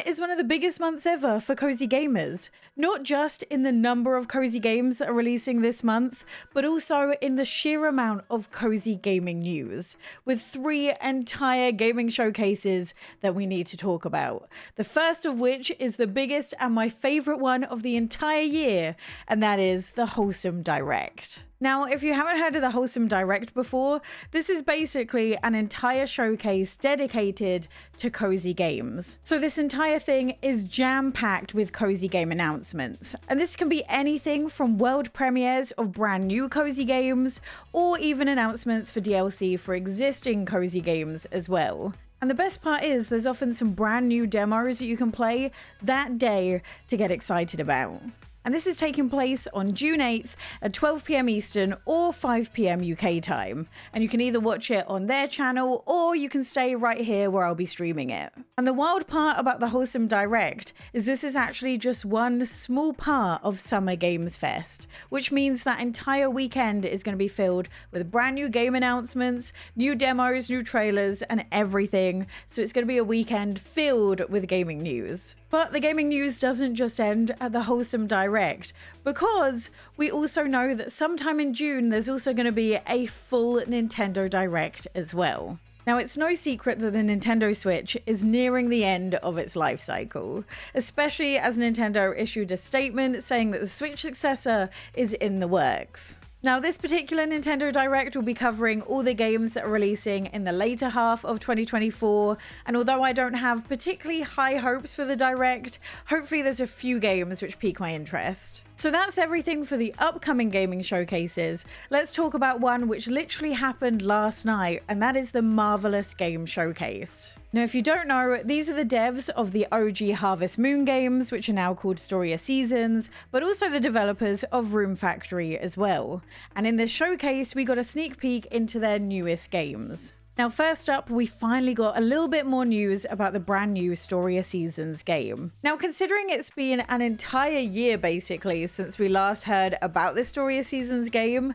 is one of the biggest months ever for cozy gamers, not just in the number of cozy games that are releasing this month, but also in the sheer amount of cozy gaming news, with 3 entire gaming showcases that we need to talk about. The first of which is the biggest and my favorite one of the entire year, and that is the Wholesome Direct. Now, if you haven't heard of the Wholesome Direct before, this is basically an entire showcase dedicated to cozy games. So this entire thing is jam-packed with cozy game announcements. And this can be anything from world premieres of brand new cozy games, or even announcements for DLC for existing cozy games as well. And the best part is there's often some brand new demos that you can play that day to get excited about. And this is taking place on June 8th at 12 PM Eastern or 5 PM UK time. And you can either watch it on their channel or you can stay right here where I'll be streaming it. And the wild part about the Wholesome Direct is this is actually just one small part of Summer Games Fest, which means that entire weekend is going to be filled with brand new game announcements, new demos, new trailers, and everything. So it's going to be a weekend filled with gaming news. But the gaming news doesn't just end at the Wholesome Direct, because we also know that sometime in June there's also going to be a full Nintendo Direct as well. Now, it's no secret that the Nintendo Switch is nearing the end of its life cycle, especially as Nintendo issued a statement saying that the Switch successor is in the works. Now, this particular Nintendo Direct will be covering all the games that are releasing in the later half of 2024, and although I don't have particularly high hopes for the Direct, hopefully there's a few games which pique my interest. So that's everything for the upcoming gaming showcases. Let's talk about one which literally happened last night, and that is the Marvelous Game Showcase. Now, if you don't know, these are the devs of the OG Harvest Moon games, which are now called Storia Seasons, but also the developers of Rune Factory as well. And in this showcase, we got a sneak peek into their newest games. Now, first up, we finally got a little bit more news about the brand new Storia Seasons game. Now, considering it's been an entire year basically since we last heard about this Storia Seasons game,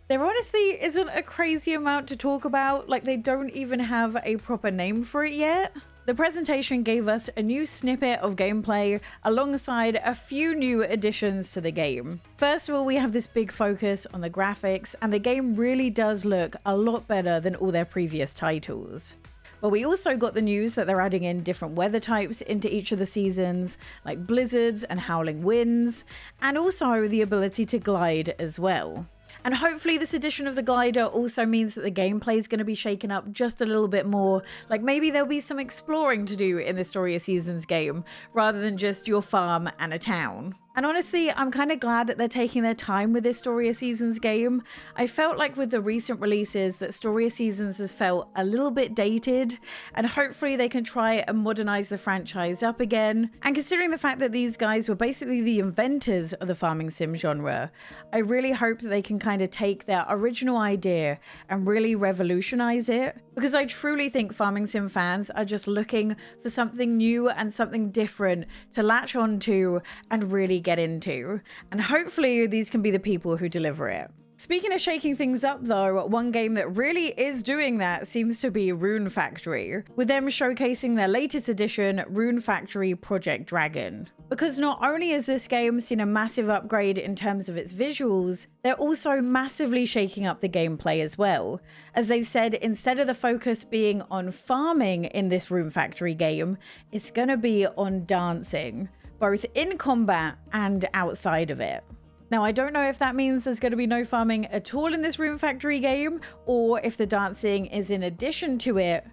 there honestly isn't a crazy amount to talk about. Like, they don't even have a proper name for it yet. The presentation gave us a new snippet of gameplay alongside a few new additions to the game. First of all, we have this big focus on the graphics, and the game really does look a lot better than all their previous titles. But we also got the news that they're adding in different weather types into each of the seasons, like blizzards and howling winds, and also the ability to glide as well. And hopefully this addition of the glider also means that the gameplay is going to be shaken up just a little bit more. Like, maybe there'll be some exploring to do in the Storia Seasons game, rather than just your farm and a town. And honestly, I'm kind of glad that they're taking their time with this Storia Seasons game. I felt like with the recent releases that Storia Seasons has felt a little bit dated, and hopefully they can try and modernize the franchise up again. And considering the fact that these guys were basically the inventors of the farming sim genre, I really hope that they can kind of take their original idea and really revolutionize it, because I truly think farming sim fans are just looking for something new and something different to latch onto and really get into, and hopefully these can be the people who deliver it. Speaking of shaking things up though, one game that really is doing that seems to be Rune Factory, with them showcasing their latest edition, Rune Factory Project Dragon. Because not only has this game seen a massive upgrade in terms of its visuals, they're also massively shaking up the gameplay as well. As they've said, instead of the focus being on farming in this Rune Factory game, it's gonna be on dancing, both in combat and outside of it. Now, I don't know if that means there's going to be no farming at all in this Rune Factory game, or if the dancing is in addition to it.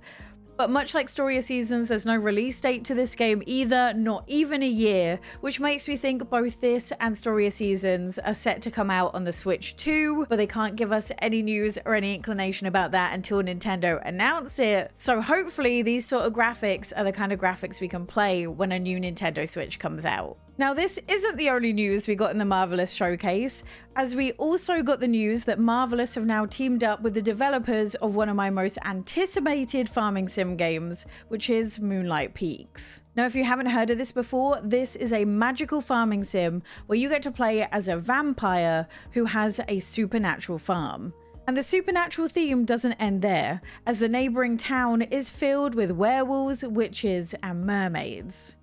But much like Storia Seasons, there's no release date to this game either, not even a year, which makes me think both this and Storia Seasons are set to come out on the Switch too, but they can't give us any news or any inclination about that until Nintendo announce it. So hopefully these sort of graphics are the kind of graphics we can play when a new Nintendo Switch comes out. Now, this isn't the only news we got in the Marvelous Showcase, as we also got the news that Marvelous have now teamed up with the developers of one of my most anticipated farming sim games, which is Moonlight Peaks. Now, if you haven't heard of this before, this is a magical farming sim where you get to play as a vampire who has a supernatural farm. And the supernatural theme doesn't end there, as the neighbouring town is filled with werewolves, witches, and mermaids.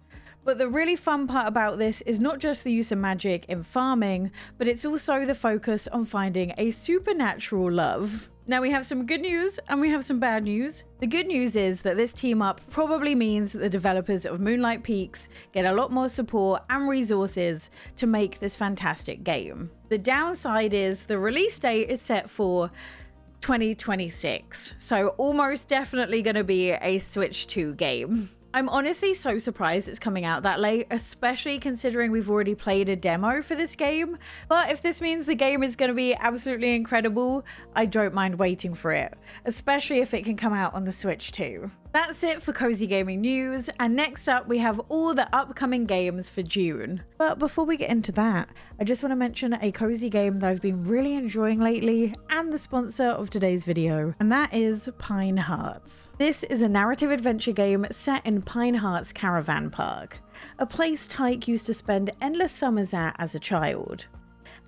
But the really fun part about this is not just the use of magic in farming, but it's also the focus on finding a supernatural love. Now we have some good news and we have some bad news. The good news is that this team up probably means that the developers of Moonlight Peaks get a lot more support and resources to make this fantastic game. The downside is the release date is set for 2026, so almost definitely going to be a Switch 2 game. I'm honestly so surprised it's coming out that late, especially considering we've already played a demo for this game. But if this means the game is going to be absolutely incredible, I don't mind waiting for it, especially if it can come out on the Switch too. That's it for Cozy Gaming News, and next up we have all the upcoming games for June. But before we get into that, I just want to mention a cozy game that I've been really enjoying lately and the sponsor of today's video, and that is Pine Hearts. This is a narrative adventure game set in Pine Hearts Caravan Park, a place Tyke used to spend endless summers at as a child.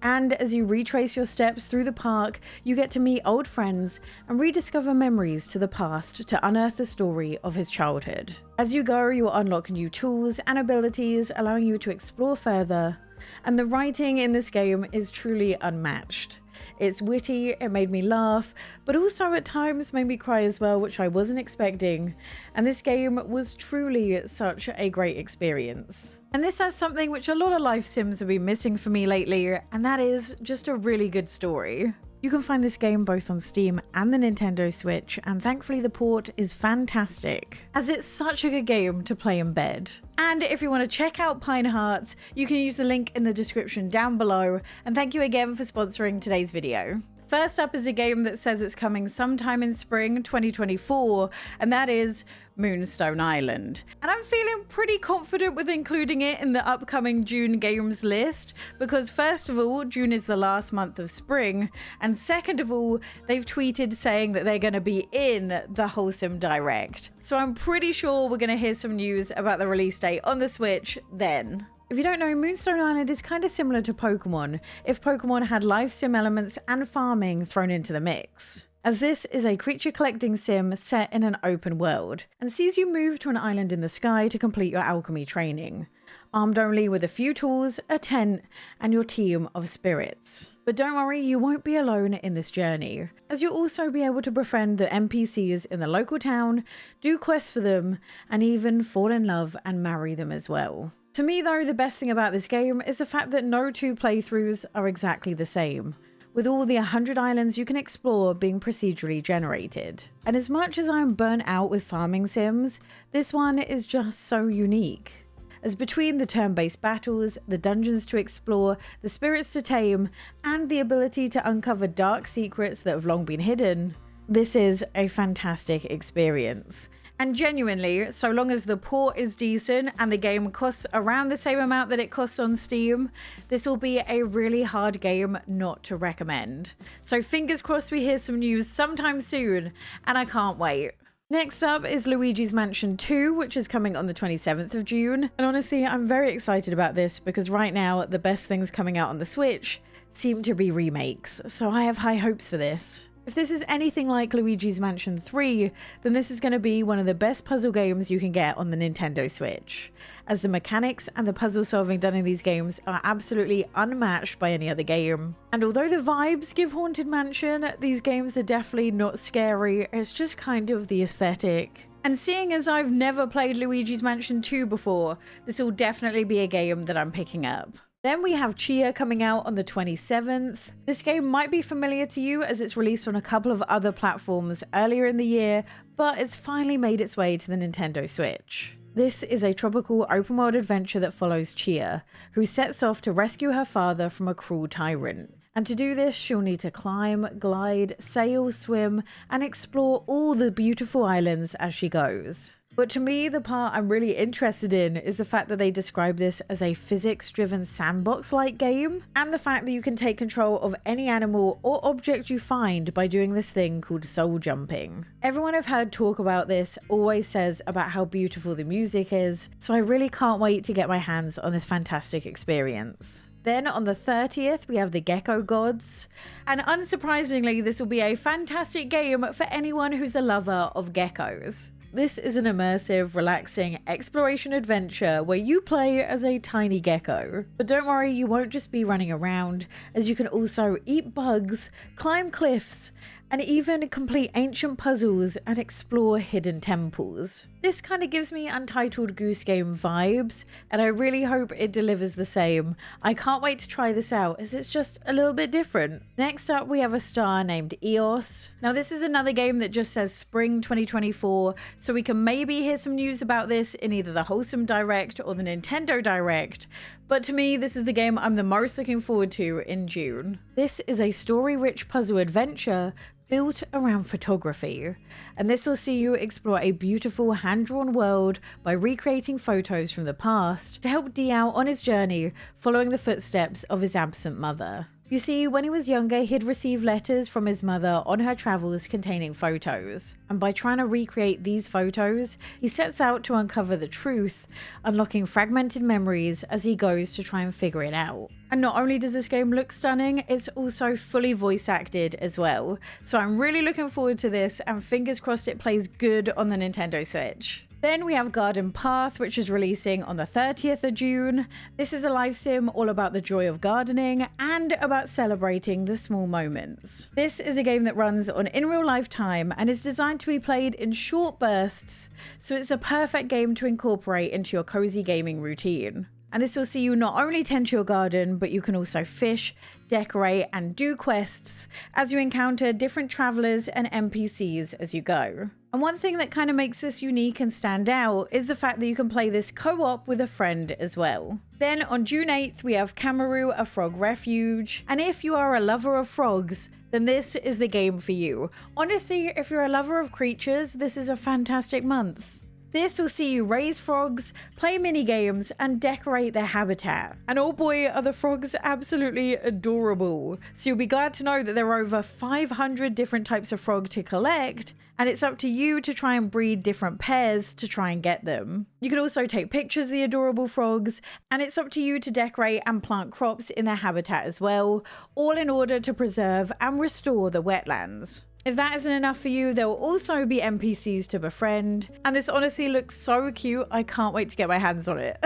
And as you retrace your steps through the park, you get to meet old friends and rediscover memories to the past to unearth the story of his childhood. As you go, you will unlock new tools and abilities, allowing you to explore further. And the writing in this game is truly unmatched. It's witty, it made me laugh, but also at times made me cry as well, which I wasn't expecting. And this game was truly such a great experience. And this has something which a lot of life sims have been missing for me lately, and that is just a really good story. You can find this game both on Steam and the Nintendo Switch, and thankfully the port is fantastic, as it's such a good game to play in bed. And if you want to check out Pine Hearts, you can use the link in the description down below, and thank you again for sponsoring today's video. First up is a game that says it's coming sometime in spring 2024, and that is Moonstone Island. And I'm feeling pretty confident with including it in the upcoming June games list, because first of all, June is the last month of spring, and second of all, they've tweeted saying that they're going to be in the Wholesome Direct. So I'm pretty sure we're going to hear some news about the release date on the Switch then. If you don't know, Moonstone Island is kind of similar to Pokemon, if Pokemon had life sim elements and farming thrown into the mix. As this is a creature collecting sim set in an open world, and sees you move to an island in the sky to complete your alchemy training, armed only with a few tools, a tent, and your team of spirits. But don't worry, you won't be alone in this journey, as you'll also be able to befriend the NPCs in the local town, do quests for them, and even fall in love and marry them as well. To me though, the best thing about this game is the fact that no two playthroughs are exactly the same, with all the 100 islands you can explore being procedurally generated. And as much as I'm burnt out with farming sims, this one is just so unique. As between the turn-based battles, the dungeons to explore, the spirits to tame, and the ability to uncover dark secrets that have long been hidden, this is a fantastic experience. And genuinely, so long as the port is decent and the game costs around the same amount that it costs on Steam, this will be a really hard game not to recommend. So fingers crossed we hear some news sometime soon, and I can't wait. Next up is Luigi's Mansion 2, which is coming on the 27th of June. And honestly, I'm very excited about this because right now, the best things coming out on the Switch seem to be remakes, so I have high hopes for this. If this is anything like Luigi's Mansion 3, then this is going to be one of the best puzzle games you can get on the Nintendo Switch, as the mechanics and the puzzle solving done in these games are absolutely unmatched by any other game. And although the vibes give Haunted Mansion, these games are definitely not scary, it's just kind of the aesthetic. And seeing as I've never played Luigi's Mansion 2 before, this will definitely be a game that I'm picking up. Then we have Tchia coming out on the 27th. This game might be familiar to you as it's released on a couple of other platforms earlier in the year, but it's finally made its way to the Nintendo Switch. This is a tropical open world adventure that follows Tchia, who sets off to rescue her father from a cruel tyrant. And to do this, she'll need to climb, glide, sail, swim, and explore all the beautiful islands as she goes. But to me, the part I'm really interested in is the fact that they describe this as a physics-driven sandbox-like game, and the fact that you can take control of any animal or object you find by doing this thing called soul jumping. Everyone I've heard talk about this always says about how beautiful the music is, so I really can't wait to get my hands on this fantastic experience. Then on the 30th, we have the Gecko Gods, and unsurprisingly, this will be a fantastic game for anyone who's a lover of geckos. This is an immersive, relaxing exploration adventure where you play as a tiny gecko. But don't worry, you won't just be running around, as you can also eat bugs, climb cliffs, and even complete ancient puzzles and explore hidden temples. This kind of gives me Untitled Goose Game vibes, and I really hope it delivers the same. I can't wait to try this out, as it's just a little bit different. Next up, we have a Star Named EOS. Now this is another game that just says Spring 2024, so we can maybe hear some news about this in either the Wholesome Direct or the Nintendo Direct. But to me, this is the game I'm the most looking forward to in June. This is a story-rich puzzle adventure built around photography, and this will see you explore a beautiful hand-drawn world by recreating photos from the past to help Dee out on his journey following the footsteps of his absent mother. You see, when he was younger, he'd receive letters from his mother on her travels containing photos, and by trying to recreate these photos, he sets out to uncover the truth, unlocking fragmented memories as he goes to try and figure it out. And not only does this game look stunning, it's also fully voice acted as well. So I'm really looking forward to this, and fingers crossed it plays good on the Nintendo Switch. Then we have Garden Path, which is releasing on the 30th of June. This is a live sim all about the joy of gardening and about celebrating the small moments. This is a game that runs on in real life time and is designed to be played in short bursts, so it's a perfect game to incorporate into your cozy gaming routine. And this will see you not only tend to your garden, but you can also fish, decorate, and do quests as you encounter different travelers and NPCs as you go. And one thing that kind of makes this unique and stand out is the fact that you can play this co-op with a friend as well. Then on June 8th, we have Kamaeru, a frog refuge. And if you are a lover of frogs, then this is the game for you. Honestly, if you're a lover of creatures, this is a fantastic month. This will see you raise frogs, play mini games, and decorate their habitat. And oh boy, are the frogs absolutely adorable. So you'll be glad to know that there are over 500 different types of frog to collect, and it's up to you to try and breed different pairs to try and get them. You can also take pictures of the adorable frogs, and it's up to you to decorate and plant crops in their habitat as well, all in order to preserve and restore the wetlands. If that isn't enough for you, there will also be NPCs to befriend, and this honestly looks so cute, I can't wait to get my hands on it.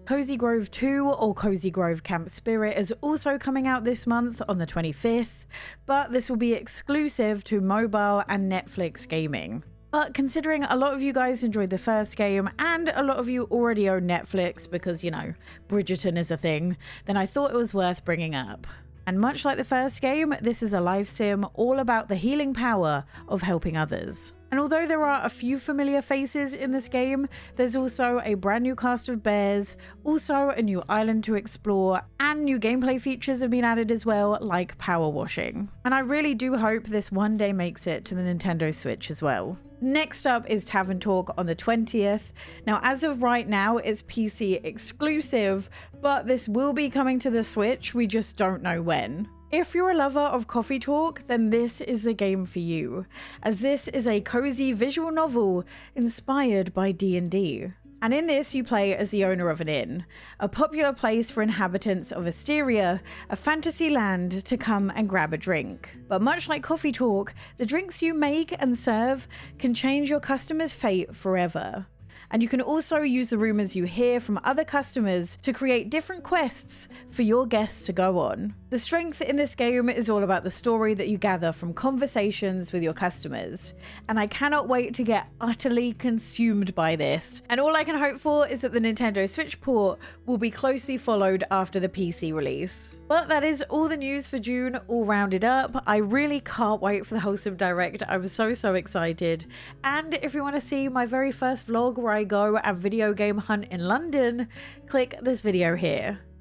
Cozy Grove 2, or Cozy Grove Camp Spirit, is also coming out this month on the 25th, but this will be exclusive to mobile and Netflix gaming. But considering a lot of you guys enjoyed the first game, and a lot of you already own Netflix because, you know, Bridgerton is a thing, then I thought it was worth bringing up. And much like the first game, this is a live sim all about the healing power of helping others. And although there are a few familiar faces in this game, there's also a brand new cast of bears, also a new island to explore, and new gameplay features have been added as well, like power washing. And I really do hope this one day makes it to the Nintendo Switch as well. Next up is Tavern Talk on the 20th. Now, as of right now, it's PC exclusive, but this will be coming to the Switch, we just don't know when. If you're a lover of coffee talk, then this is the game for you, as this is a cozy visual novel inspired by D&D. And in this, you play as the owner of an inn, a popular place for inhabitants of Asteria, a fantasy land to come and grab a drink. But much like coffee talk, the drinks you make and serve can change your customers' fate forever. And you can also use the rumors you hear from other customers to create different quests for your guests to go on. The strength in this game is all about the story that you gather from conversations with your customers. And I cannot wait to get utterly consumed by this. And all I can hope for is that the Nintendo Switch port will be closely followed after the PC release. But that is all the news for June, all rounded up. I really can't wait for the Wholesome Direct. I'm so excited. And if you want to see my very first vlog where I go and video game hunt in London, click this video here.